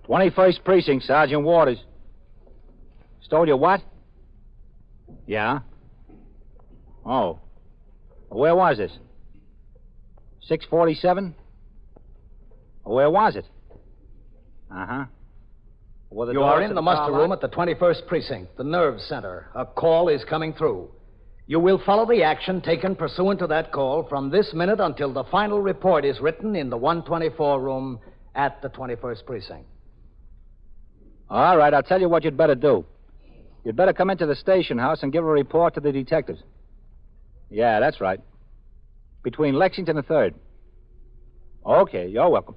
21st Precinct, Sergeant Waters. Stole your what? Yeah? Oh. Where was this? 647? Where was it? Uh-huh. You are in the muster room at the 21st Precinct, the nerve center. A call is coming through. You will follow the action taken pursuant to that call from this minute until the final report is written in the 124 room at the 21st Precinct. All right, I'll tell you what you'd better do. You'd better come into the station house and give a report to the detectives. Yeah, that's right. Between Lexington and 3rd. Okay, you're welcome.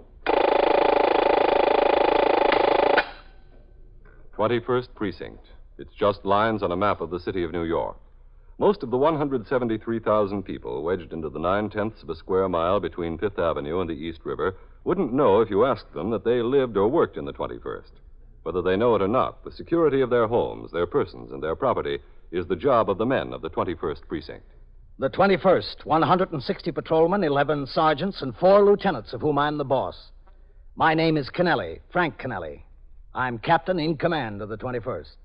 21st Precinct. It's just lines on a map of the city of New York. Most of the 173,000 people wedged into the 9/10 of a square mile between Fifth Avenue and the East River wouldn't know if you asked them that they lived or worked in the 21st. Whether they know it or not, the security of their homes, their persons, and their property is the job of the men of the 21st Precinct. The 21st, 160 patrolmen, 11 sergeants, and 4 lieutenants, of whom I'm the boss. My name is Kennelly, Frank Kennelly. I'm captain in command of the 21st.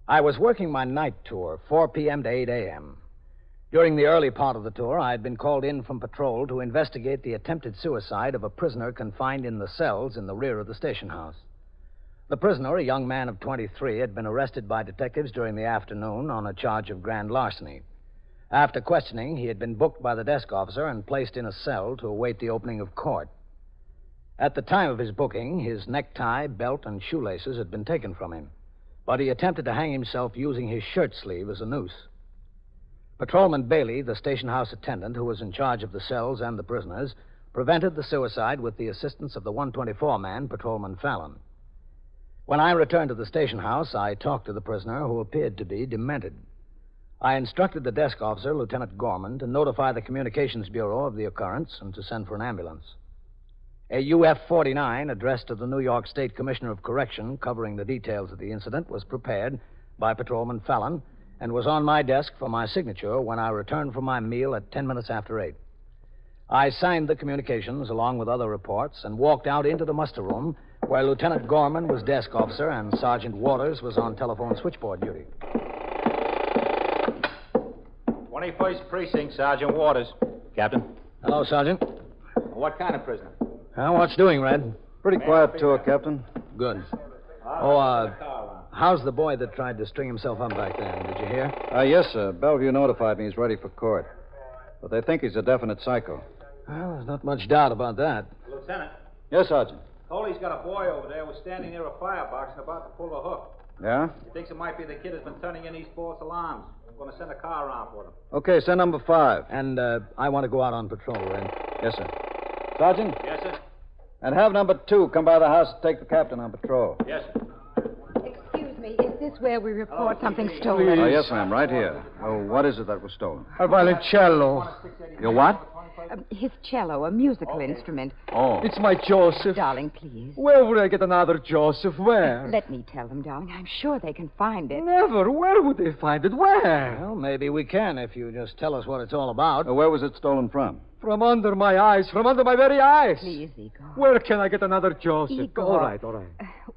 I was working my night tour, 4 p.m. to 8 a.m. During the early part of the tour, I had been called in from patrol to investigate the attempted suicide of a prisoner confined in the cells in the rear of the station house. The prisoner, a young man of 23, had been arrested by detectives during the afternoon on a charge of grand larceny. After questioning, he had been booked by the desk officer and placed in a cell to await the opening of court. At the time of his booking, his necktie, belt, and shoelaces had been taken from him, but he attempted to hang himself using his shirt sleeve as a noose. Patrolman Bailey, the station house attendant who was in charge of the cells and the prisoners, prevented the suicide with the assistance of the 124 man, Patrolman Fallon. When I returned to the station house, I talked to the prisoner, who appeared to be demented. I instructed the desk officer, Lieutenant Gorman, to notify the Communications Bureau of the occurrence and to send for an ambulance. A UF-49 addressed to the New York State Commissioner of Correction covering the details of the incident was prepared by Patrolman Fallon and was on my desk for my signature when I returned from my meal at 10 minutes after 8. I signed the communications along with other reports and walked out into the muster room where Lieutenant Gorman was desk officer and Sergeant Waters was on telephone switchboard duty. 21st Precinct, Sergeant Waters. Captain. Hello, Sergeant. What kind of prisoner? What's doing, Red? Pretty quiet tour, Captain. Good. How's the boy that tried to string himself up back there? Did you hear? Yes, sir. Bellevue notified me he's ready for court. But they think he's a definite psycho. Well, there's not much doubt about that. Lieutenant. Yes, Sergeant. Coley's got a boy over there who's standing near a firebox and about to pull a hook. Yeah? He thinks it might be the kid who's been turning in these false alarms. I'm going to send a car around for him. Okay, send number 5. And I want to go out on patrol, Red. Yes, sir. Sergeant? Yes, sir. And have number 2 come by the house and take the captain on patrol. Yes, sir. Excuse me, is this where we report something stolen? Oh, yes, ma'am, right here. Oh, what is it that was stolen? A violoncello. Your what? His cello, a musical instrument. Oh. It's my Joseph. Darling, please. Where would I get another Joseph? Where? Let me tell them, darling. I'm sure they can find it. Never. Where would they find it? Where? Well, maybe we can if you just tell us what it's all about. Where was it stolen from? From under my eyes. From under my very eyes. Please, Igor. Where can I get another Joseph? Igor. All right.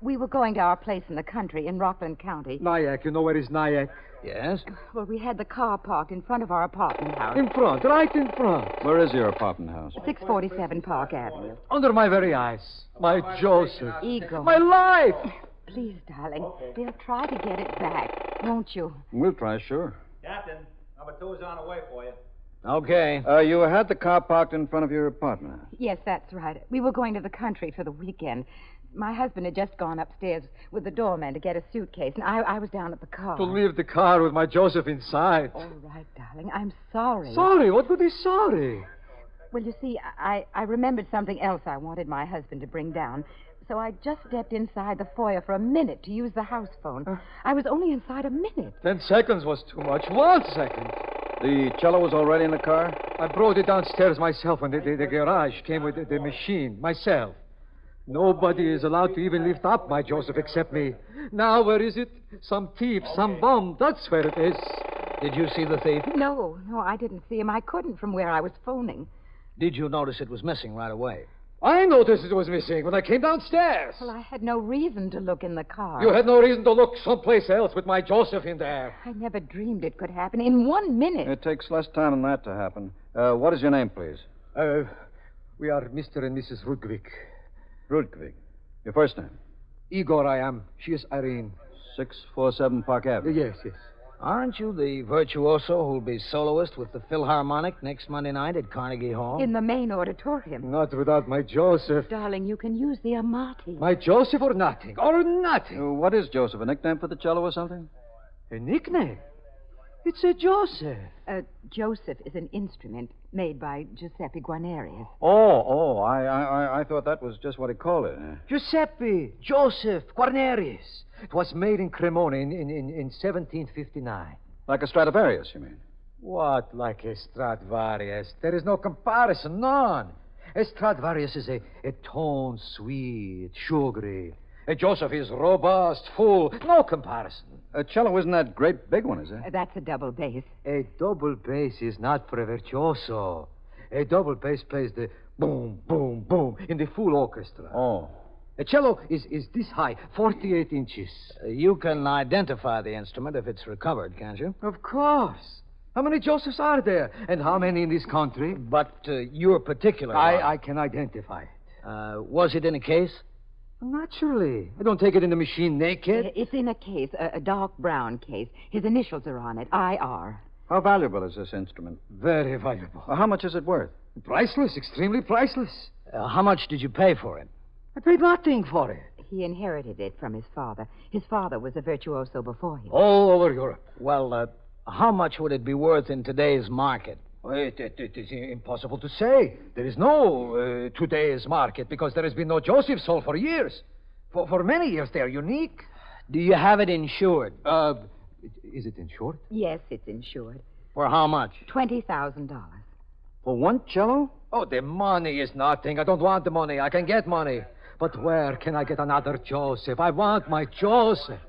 We were going to our place in the country in Rockland County. Nyack. You know where is Nyack? Yes? Well, we had the car parked in front of our apartment house. In front. Right in front. Where is your apartment house? 647 Park Avenue. Under my very eyes. My Joseph. Igor. My life. Please, darling. They'll try to get it back, won't you? We'll try, sure. Captain, number 2 is on the way for you. Okay. You had the car parked in front of your apartment. Yes, that's right. We were going to the country for the weekend. My husband had just gone upstairs with the doorman to get a suitcase, and I was down at the car. To leave the car with my Joseph inside. All right, darling. I'm sorry. Sorry? What could he sorry? Well, you see, I remembered something else I wanted my husband to bring down. So I just stepped inside the foyer for a minute to use the house phone. I was only inside a minute. 10 seconds was too much. 1 second. The cello was already in the car? I brought it downstairs myself, and the garage came with the machine, myself. Nobody is allowed to even lift up my Joseph except me. Now, where is it? Some thief, some bum. That's where it is. Did you see the thief? No, I didn't see him. I couldn't from where I was phoning. Did you notice it was missing right away? I noticed it was missing when I came downstairs. Well, I had no reason to look in the car. You had no reason to look someplace else with my Joseph in there. I never dreamed it could happen in 1 minute. It takes less time than that to happen. What is your name, please? We are Mr. and Mrs. Rudgvik. Rudgvik. Your first name? Igor, I am. She is Irene. 647 Park Avenue. Yes. Aren't you the virtuoso who'll be soloist with the Philharmonic next Monday night at Carnegie Hall? In the main auditorium. Not without my Joseph. Darling, you can use the Amati. My Joseph or nothing. Or nothing. What is Joseph? A nickname for the cello or something? A nickname? It's a Joseph. Joseph is an instrument made by Giuseppe Guarnerius. I thought that was just what he called it. Giuseppe, Joseph, Guarnerius. It was made in Cremona in 1759. Like a Stradivarius, you mean? What, like a Stradivarius? There is no comparison, none. A Stradivarius is a tone sweet, sugary. A Joseph is robust, full, no comparison. A cello isn't that great big one, is it? That's a double bass. A double bass is not for a virtuoso. A double bass plays the boom, boom, boom in the full orchestra. Oh. A cello is this high, 48 inches. You can identify the instrument if it's recovered, can't you? Of course. How many Josephs are there? And how many in this country? But your particular one. I can identify it. Was it in a case? Naturally. I don't take it in the machine naked. It's in a case, a dark brown case. His initials are on it, IR. How valuable is this instrument? Very valuable. How much is it worth? Priceless, extremely priceless. How much did you pay for it? I paid nothing for it. He inherited it from his father. His father was a virtuoso before him. All over Europe. Well, how much would it be worth in today's market? It is impossible to say. There is no today's market because there has been no Joseph sold for years. For many years, they are unique. Do you have it insured? Is it insured? Yes, it's insured. For how much? $20,000. For one cello? Oh, the money is nothing. I don't want the money. I can get money. But where can I get another Joseph? I want my Joseph.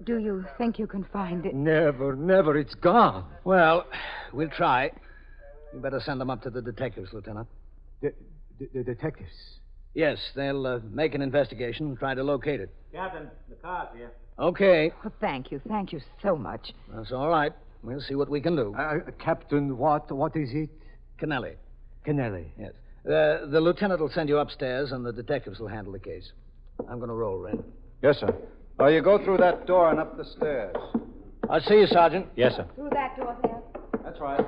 Do you think you can find it? Never. It's gone. Well, we'll try. You better send them up to the detectives, Lieutenant. The detectives? Yes, they'll make an investigation and try to locate it. Captain, the car's here. Okay. Oh, thank you so much. That's all right. We'll see what we can do. Captain, what is it? Kennelly. Kennelly. Yes. The lieutenant will send you upstairs, and the detectives will handle the case. I'm going to roll, Red. Yes, sir. Oh, you go through that door and up the stairs. I'll see you, Sergeant. Yes, sir. Through that door there. That's right.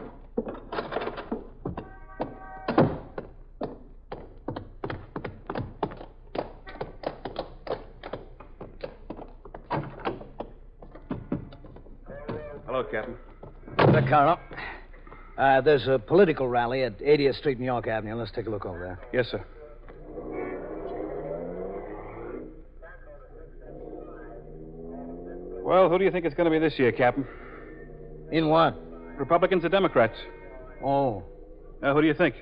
Hello, Captain. Vaccaro. There's a political rally at 80th Street and York Avenue. Let's take a look over there. Yes, sir. Well, who do you think it's going to be this year, Captain? In what? Republicans or Democrats? Oh, Who do you think?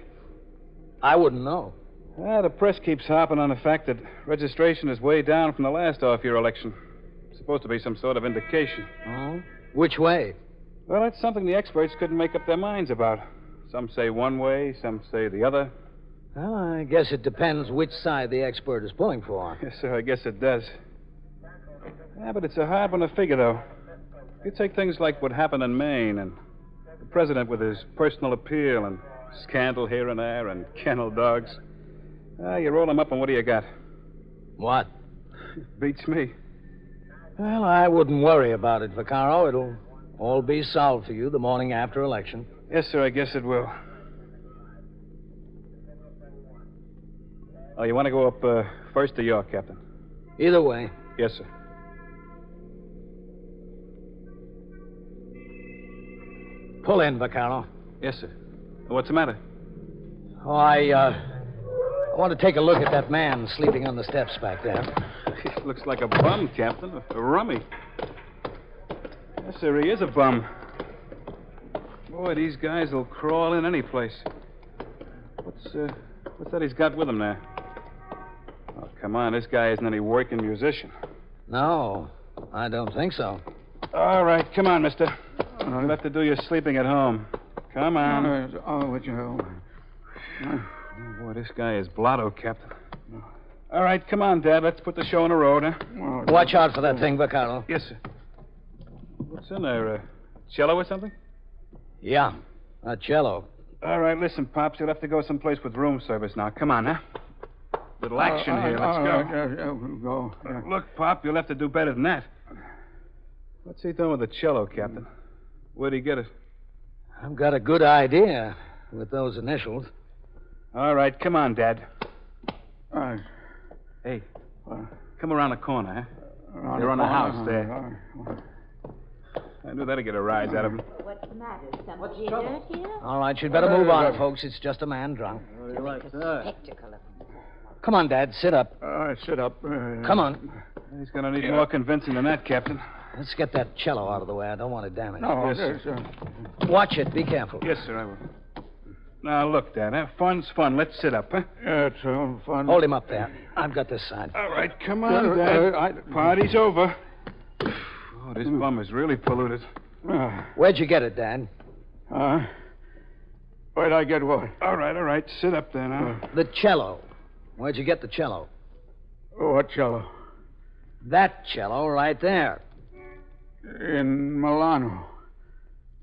I wouldn't know. The press keeps harping on the fact that registration is way down from the last off-year election. It's supposed to be some sort of indication. Oh? Which way? Well, that's something the experts couldn't make up their minds about. Some say one way, some say the other. Well, I guess it depends which side the expert is pulling for. Yes, sir, I guess it does. Yeah, but it's a hard one to figure, though. You take things like what happened in Maine, and the president with his personal appeal, and scandal here and there, and kennel dogs. You roll them up, and what do you got? What? Beats me. Well, I wouldn't worry about it, Vaccaro. It'll all be solved for you the morning after election. Yes, sir, I guess it will. Oh, you want to go up first to York, Captain? Either way. Yes, sir. Pull in, Vaccaro. Yes, sir. What's the matter? Oh, I want to take a look at that man sleeping on the steps back there. He looks like a bum, Captain. A rummy. Yes, sir, he is a bum. Boy, these guys will crawl in any place. What's that he's got with him there? Oh, come on, this guy isn't any working musician. No, I don't think so. All right, come on, mister. You'll have to do your sleeping at home. Come on. Would you? Oh, boy, this guy is blotto, Captain. All right, come on, Dad. Let's put the show on the road, huh? Watch out for that thing, Vaccaro. Yes, sir. What's in there? Cello or something? Yeah, a cello. All right, listen, Pops. You'll have to go someplace with room service now. Come on, huh? Little action here. Let's go. Yeah, we'll go. Yeah. Look, Pop, you'll have to do better than that. What's he doing with the cello, Captain? Where'd he get it? I've got a good idea with those initials. All right, come on, Dad. Right. Hey, come around the corner, huh? They're on the house there. I knew that'd get a rise out of him. What's the matter? Somebody hurt here? All right, you'd better move on, folks. It's just a man drunk. You like that? Spectacle of them. Come on, Dad. Sit up. Sit up. Come on. He's going to need more convincing than that, Captain. Let's get that cello out of the way. I don't want it damaged. No, Yes, yes, sir. Watch it. Be careful. Yes, sir, I will. Now, look, Dad, huh? Fun's fun. Let's sit up, huh? Yeah, it's all fun. Hold him up there. I've got this side. All right, come on, Dad. Party's over. Oh, this bum is really polluted. Where'd you get it, Dad? Where'd I get what? All right. Sit up there now. The cello. Where'd you get the cello? What cello? That cello right there. In Milano.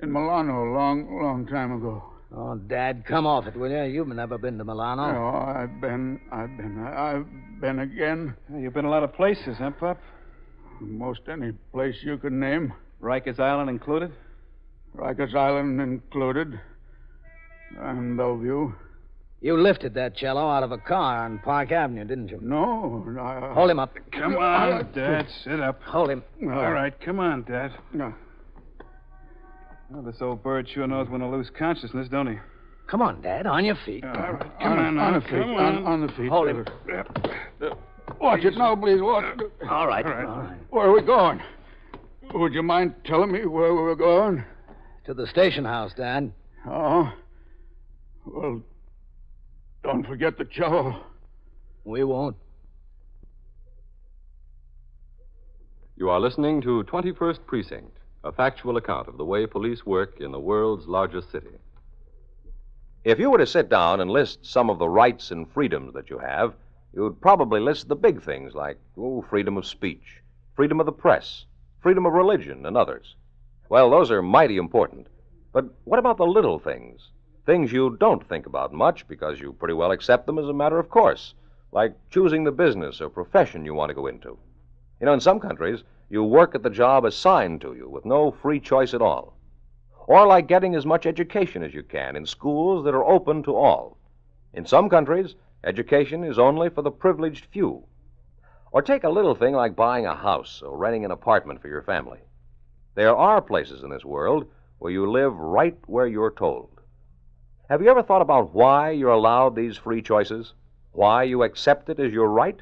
In Milano, a long time ago. Oh, Dad, come off it, will you? You've never been to Milano. No, I've been again. You've been a lot of places, huh, Pop? Most any place you could name. Rikers Island included? Rikers Island included. And Bellevue. You lifted that cello out of a car on Park Avenue, didn't you? No, Hold him up. Come on, Dad. Sit up. Hold him. All right, come on, Dad. No. Well, this old bird sure knows when to lose consciousness, don't he? Come on, Dad. On your feet. All right, come on, on now. the feet. Come on. On the feet. Hold him. Watch it now, please. Watch it. All right. All right. All right. Where are we going? Would you mind telling me where we were going? To the station house, Dad. Oh. Well, don't forget the cello. We won't. You are listening to 21st Precinct, a factual account of the way police work in the world's largest city. If you were to sit down and list some of the rights and freedoms that you have, you'd probably list the big things like freedom of speech, freedom of the press, freedom of religion, and others. Well, those are mighty important. But what about the little things? Things you don't think about much because you pretty well accept them as a matter of course, like choosing the business or profession you want to go into. You know, in some countries, you work at the job assigned to you with no free choice at all. Or like getting as much education as you can in schools that are open to all. In some countries, education is only for the privileged few. Or take a little thing like buying a house or renting an apartment for your family. There are places in this world where you live right where you're told. Have you ever thought about why you're allowed these free choices? Why you accept it as your right?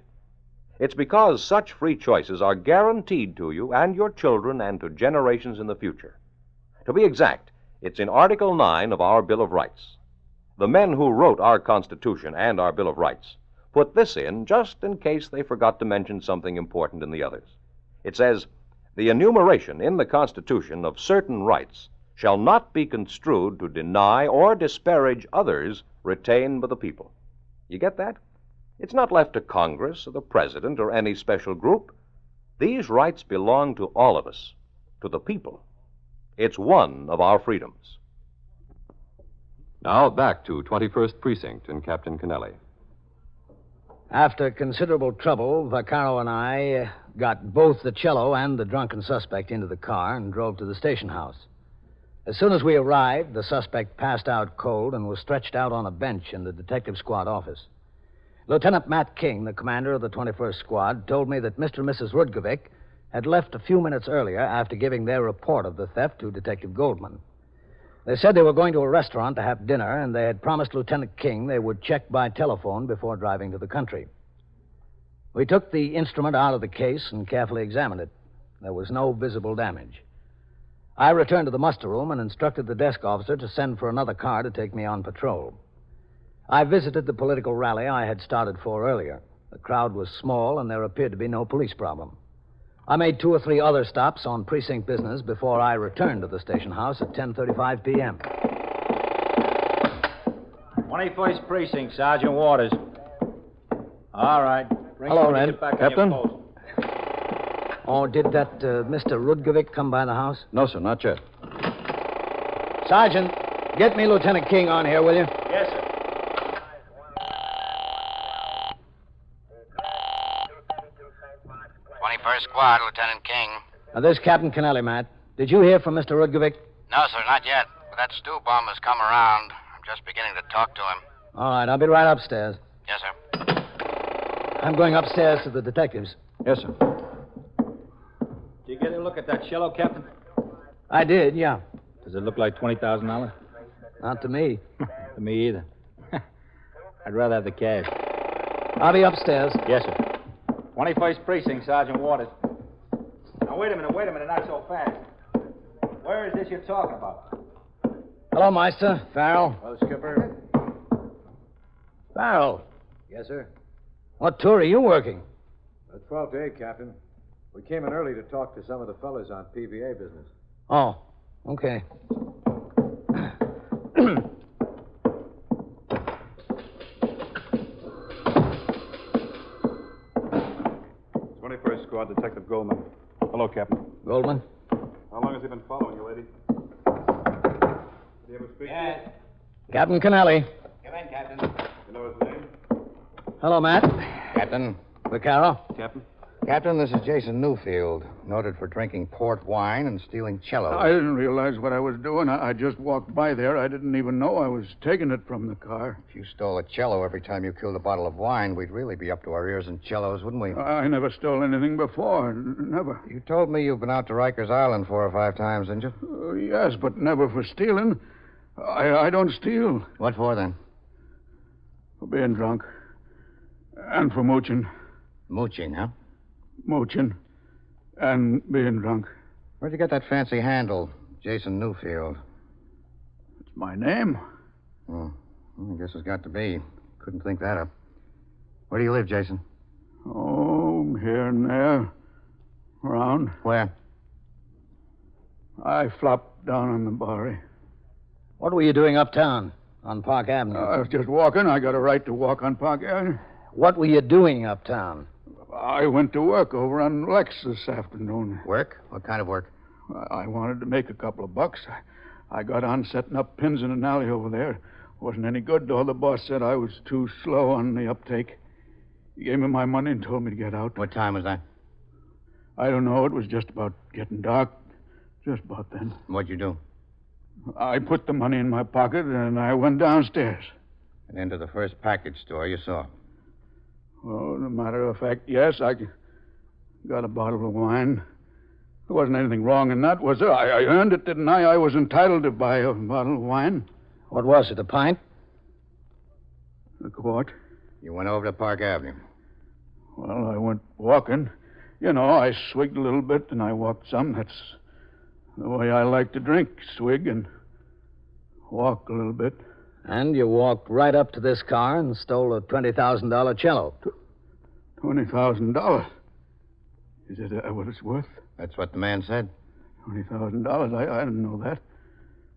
It's because such free choices are guaranteed to you and your children and to generations in the future. To be exact, it's in Article 9 of our Bill of Rights. The men who wrote our Constitution and our Bill of Rights put this in just in case they forgot to mention something important in the others. It says, "The enumeration in the Constitution of certain rights shall not be construed to deny or disparage others retained by the people." You get that? It's not left to Congress or the President or any special group. These rights belong to all of us, to the people. It's one of our freedoms. Now back to 21st Precinct and Captain Kennelly. After considerable trouble, Vaccaro and I got both the cello and the drunken suspect into the car and drove to the station house. As soon as we arrived, the suspect passed out cold and was stretched out on a bench in the detective squad office. Lieutenant Matt King, the commander of the 21st Squad, told me that Mr. and Mrs. Rudkovic had left a few minutes earlier after giving their report of the theft to Detective Goldman. They said they were going to a restaurant to have dinner, and they had promised Lieutenant King they would check by telephone before driving to the country. We took the instrument out of the case and carefully examined it. There was no visible damage. I returned to the muster room and instructed the desk officer to send for another car to take me on patrol. I visited the political rally I had started for earlier. The crowd was small, and there appeared to be no police problem. I made 2 or 3 other stops on precinct business before I returned to the station house at 10:35 p.m. 21st Precinct, Sergeant Waters. All right. Bring Hello, him when you Ren. get back on Captain? your post. Oh, did that Mr. Rudkovic come by the house? No, sir, not yet. Sergeant, get me Lieutenant King on here, will you? Yes, sir. Squad, Lieutenant King. This is Captain Kennelly, Matt. Did you hear from Mr. Rudkovic? No, sir, not yet. But that stew bum has come around. I'm just beginning to talk to him. All right, I'll be right upstairs. Yes, sir. I'm going upstairs to the detectives. Yes, sir. Did you get a look at that cello, Captain? I did, yeah. Does it look like $20,000? Not to me. To me either. I'd rather have the cash. I'll be upstairs. Yes, sir. 21st Precinct, Sergeant Waters. Now, wait a minute, not so fast. Where is this you're talking about? Hello, Meister. Farrell. Well, Skipper. Farrell, Yes, sir. what tour are you working? 12 to 8, Captain. We came in early to talk to some of the fellas on PVA business. Oh, okay. 21st Squad, Detective Goldman. Hello, Captain. Goldman? How long has he been following you, lady? Did he ever speak to you? Captain Kennelly. Come in, Captain. You know his name? Hello, Matt. Captain. Vaccaro. Captain? Captain, this is Jason Newfield, noted for drinking port wine and stealing cellos. I didn't realize what I was doing. I just walked by there. I didn't even know I was taking it from the car. If you stole a cello every time you killed a bottle of wine, we'd really be up to our ears in cellos, wouldn't we? I never stole anything before. Never. You told me you've been out to Rikers Island 4 or 5 times, didn't you? Yes, but never for stealing. I don't steal. What for, then? For being drunk. And for mooching. Mooching, huh? Mooching. And being drunk. Where'd you get that fancy handle, Jason Newfield? It's my name. Oh, well, I guess it's got to be. Couldn't think that up. Where do you live, Jason? Oh, here and there. Around. Where? I flopped down on the Bowery. What were you doing uptown on Park Avenue? I was just walking. I got a right to walk on Park Avenue. What were you doing uptown? I went to work over on Lex this afternoon. Work? What kind of work? I wanted to make a couple of bucks. I got on setting up pins in an alley over there. Wasn't any good, though. The boss said I was too slow on the uptake. He gave me my money and told me to get out. What time was that? I don't know. It was just about getting dark. Just about then. What'd you do? I put the money in my pocket and I went downstairs. And into the first package store you saw. Well, as a matter of fact, yes, I got a bottle of wine. There wasn't anything wrong in that, was there? I earned it, didn't I? I was entitled to buy a bottle of wine. What was it, a pint? A quart. You went over to Park Avenue. Well, I went walking. You know, I swigged a little bit and I walked some. That's the way I like to drink. Swig and walk a little bit. And you walked right up to this car and stole a $20,000 cello. $20,000? Is it what it's worth? That's what the man said. $20,000? I didn't know that.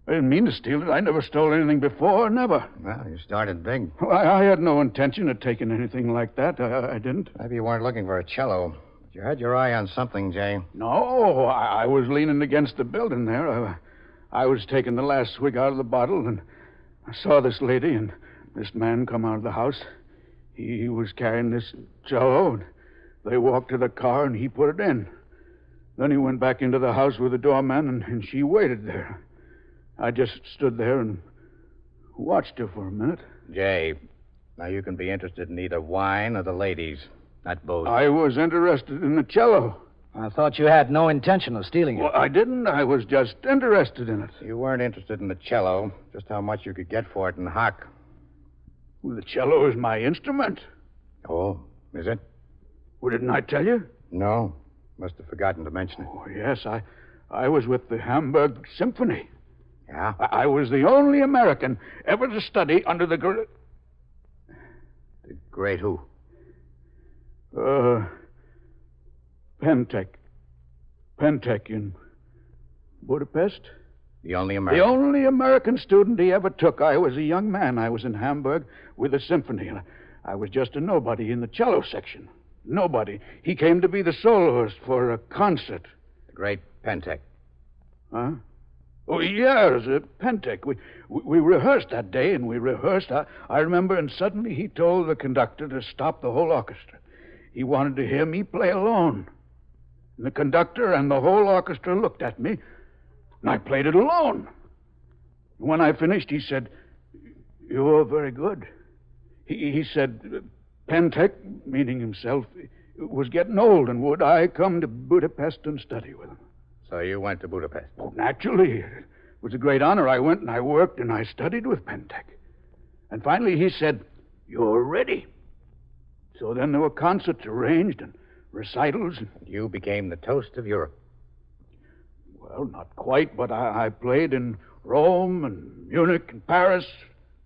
I didn't mean to steal it. I never stole anything before, never. Well, you started big. I had no intention of taking anything like that. I didn't. Maybe you weren't looking for a cello. But you had your eye on something, Jay. No, I was leaning against the building there. I was taking the last swig out of the bottle, and I saw this lady and this man come out of the house. He was carrying this cello, and they walked to the car, and he put it in. Then he went back into the house with the doorman, and she waited there. I just stood there and watched her for a minute. Jay, now you can be interested in either wine or the ladies, not both. I was interested in the cello. I thought you had no intention of stealing it. Well, I didn't. I was just interested in it. You weren't interested in the cello, just how much you could get for it in hock. Well, the cello is my instrument. Oh, is it? Well, didn't I tell you? No. Must have forgotten to mention it. Oh, yes. I was with the Hamburg Symphony. Yeah? I was the only American ever to study under the great... The great who? Pentek. Pentek in Budapest. The only The American. only American student he ever took. I was a young man. I was in Hamburg with a symphony. I was just a nobody in the cello section. Nobody. He came to be the soloist for a concert. The great Pentek. Huh? Oh, yeah, it was a Pentek. We rehearsed that day, and we rehearsed. I remember, and suddenly he told the conductor to stop the whole orchestra. He wanted to hear me play alone. And the conductor and the whole orchestra looked at me, and I played it alone. When I finished, he said, "You're very good." He said, Pentek, meaning himself, was getting old, and would I come to Budapest and study with him? So you went to Budapest? Oh, naturally. It was a great honor. I went and I worked and I studied with Pentek. And finally he said, "You're ready." So then there were concerts arranged and recitals. You became the toast of Europe. Well, not quite, but I played in Rome and Munich and Paris,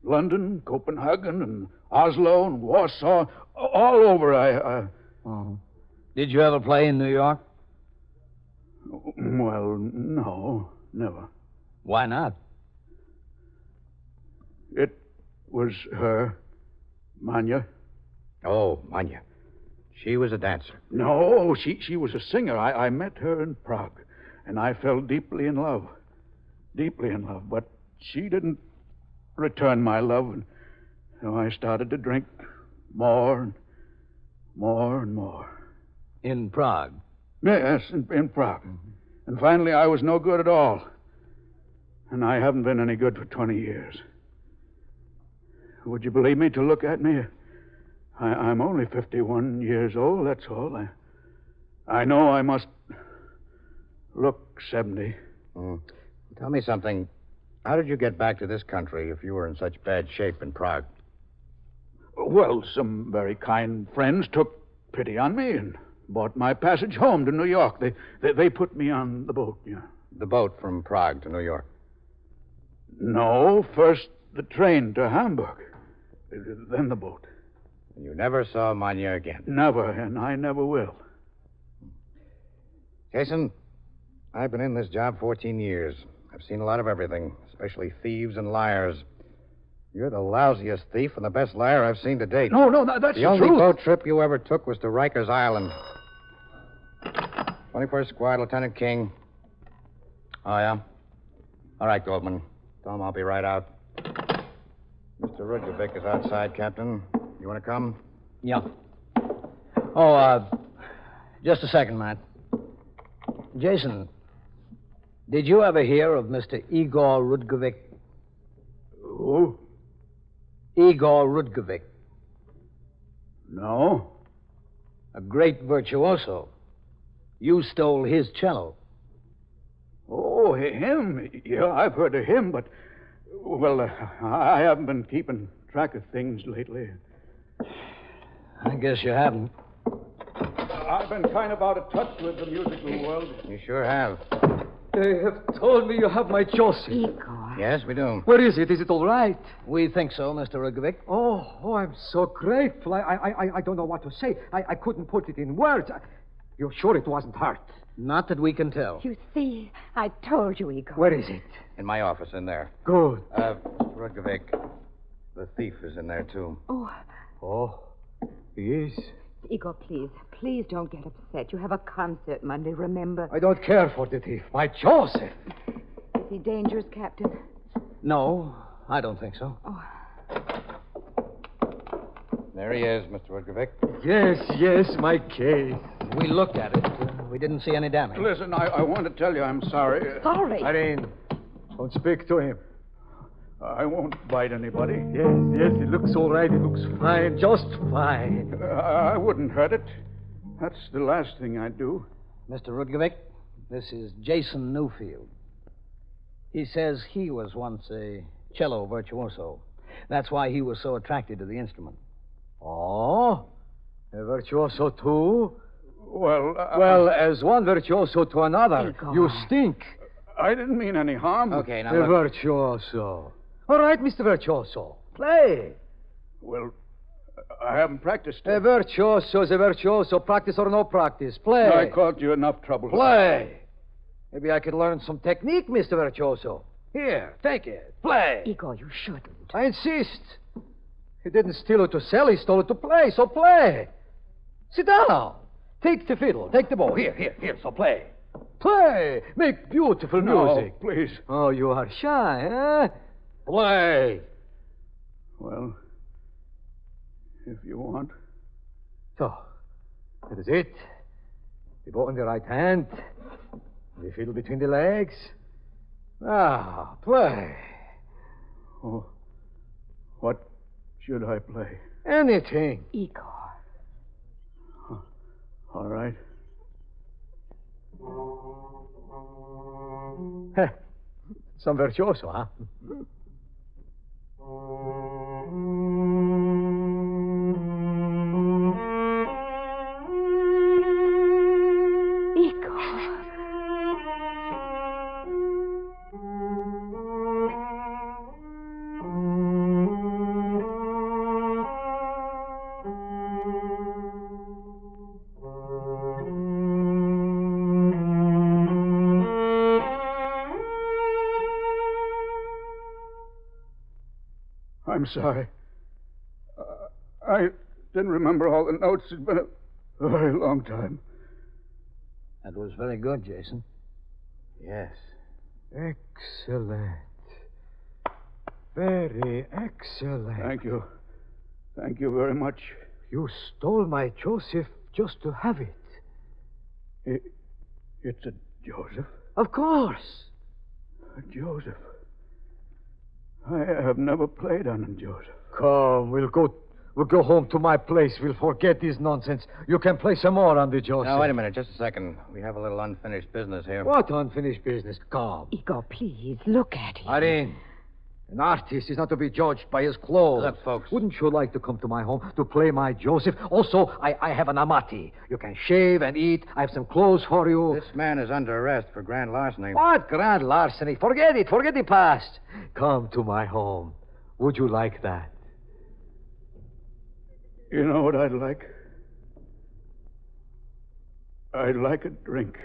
London, Copenhagen and Oslo and Warsaw, all over. Oh. Did you ever play in New York? Well, no, never. Why not? It was her, Manya. Oh, Manya. She was a dancer. No, she was a singer. I met her in Prague, and I fell deeply in love. Deeply in love. But she didn't return my love, and so I started to drink more and more and more. In Prague? Yes, in Prague. Mm-hmm. And finally I was no good at all. And I haven't been any good for 20 years. Would you believe me to look at me? I'm only 51 years old, that's all. I know I must look 70. Tell me something. How did you get back to this country if you were in such bad shape in Prague? Well, some very kind friends took pity on me and bought my passage home to New York. They put me on the boat, yeah. The boat from Prague to New York? No, first the train to Hamburg, then the boat. And you never saw Manya again? Never, and I never will. Jason, I've been in this job 14 years. I've seen a lot of everything, especially thieves and liars. You're the lousiest thief and the best liar I've seen to date. No, that's the truth. The only boat trip you ever took was to Rikers Island. 21st Squad, Lieutenant King. Oh, yeah? All right, Goldman. Tell him I'll be right out. Mr. Rudkovic is outside, Captain. You want to come? Yeah. Oh, just a second, Matt. Jason, did you ever hear of Mr. Igor Rudkovic? Who? Igor Rudkovic. No. A great virtuoso. You stole his cello. Oh, him? Yeah, I've heard of him, but, well, I haven't been keeping track of things lately. I guess you haven't. I've been kind of out of touch with the musical world. You sure have. They have told me you have my Joseph. Igor. Yes, we do. Where is it? Is it all right? We think so, Mr. Rudkovic. Oh, I'm so grateful. I don't know what to say. I couldn't put it in words. You're sure it wasn't hurt? Not that we can tell. You see, I told you, Igor. Where is it? In my office, in there. Good. Rudkovic, the thief is in there, too. Oh, yes. Igor, please don't get upset. You have a concert Monday, remember? I don't care for the thief. My Joseph. Is he dangerous, Captain? No, I don't think so. Oh. There he is, Mr. Rudkovic. Yes, my case. We looked at it. We didn't see any damage. Listen, I want to tell you I'm sorry. Sorry? Irene, don't speak to him. I won't bite anybody. Yes, it looks all right. It looks fine, just fine. I wouldn't hurt it. That's the last thing I'd do. Mr. Rudkovic, this is Jason Newfield. He says he was once a cello virtuoso. That's why he was so attracted to the instrument. Oh? A virtuoso, too? Well, as one virtuoso to another, Igor. you stink. I didn't mean any harm. Okay, now A look. virtuoso. All right, Mr. Virtuoso. Play. Well, I haven't practiced. A virtuoso is a virtuoso, practice or no practice. Play. I caused you enough trouble. Play. Maybe I could learn some technique, Mr. Virtuoso. Here, take it. Play. Igor, you shouldn't. I insist. He didn't steal it to sell, he stole it to play, so play. Sit down. Take the fiddle, take the bow. Here, so play. Play. Make beautiful music. No, please. Oh, you are shy, huh? Play. Well, if you want. So, that is it. The bow in the right hand. The fiddle between the legs. Now, play. Oh, what should I play? Anything. Igor. All right. Some virtuoso, huh? I'm sorry. I didn't remember all the notes. It's been a very long time. That was very good, Jason. Yes. Excellent. Very excellent. Thank you. Thank you very much. You stole my Joseph just to have it. It's a Joseph? Of course. A Joseph. I have never played on a Joseph. Come, we'll go home to my place. We'll forget this nonsense. You can play some more on the Joseph. Now, wait a minute, just a second. We have a little unfinished business here. What unfinished business? Come. Igor, please, look at him. Irene, an artist is not to be judged by his clothes. Look, folks. Wouldn't you like to come to my home to play my Joseph? Also, I have an amati. You can shave and eat. I have some clothes for you. This man is under arrest for grand larceny. What grand larceny? Forget it. Forget the past. Come to my home. Would you like that? You know what I'd like? I'd like a drink.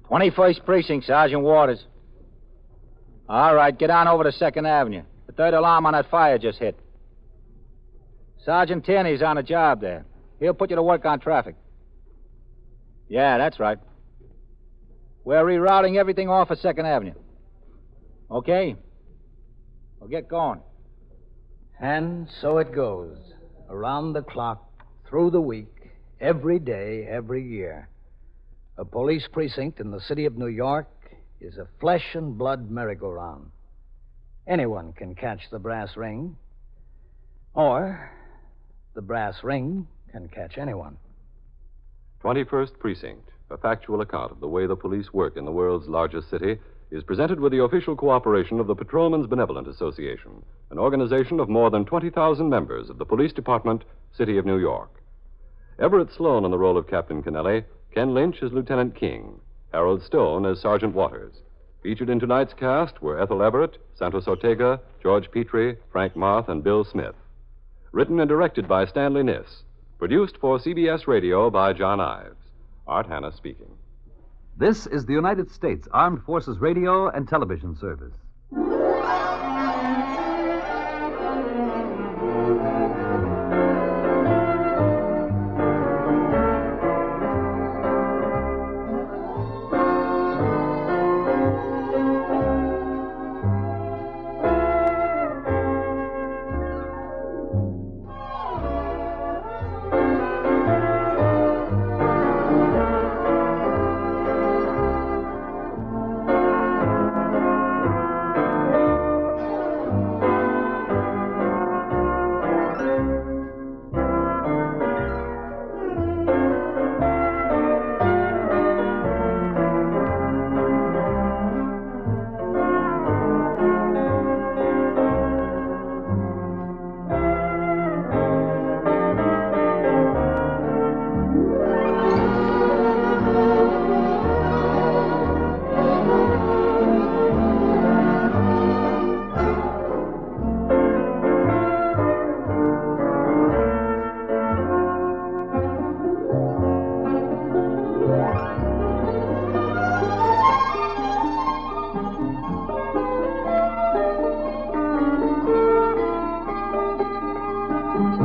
21st Precinct, Sergeant Waters. All right, get on over to 2nd Avenue. The third alarm on that fire just hit. Sergeant Tierney's on a job there. He'll put you to work on traffic. Yeah, that's right. We're rerouting everything off of 2nd Avenue. Okay? Well, get going. And so it goes. Around the clock, through the week, every day, every year. A police precinct in the city of New York is a flesh and blood merry-go-round. Anyone can catch the brass ring, or the brass ring can catch anyone. 21st Precinct, a factual account of the way the police work in the world's largest city, is presented with the official cooperation of the Patrolmen's Benevolent Association, an organization of more than 20,000 members of the Police Department, City of New York. Everett Sloan in the role of Captain Kennelly, Ken Lynch as Lieutenant King, Harold Stone as Sergeant Waters. Featured in tonight's cast were Ethel Everett, Santos Ortega, George Petrie, Frank Marth, and Bill Smith. Written and directed by Stanley Niss. Produced for CBS Radio by John Ives. Art Hanna speaking. This is the United States Armed Forces Radio and Television Service. Thank you.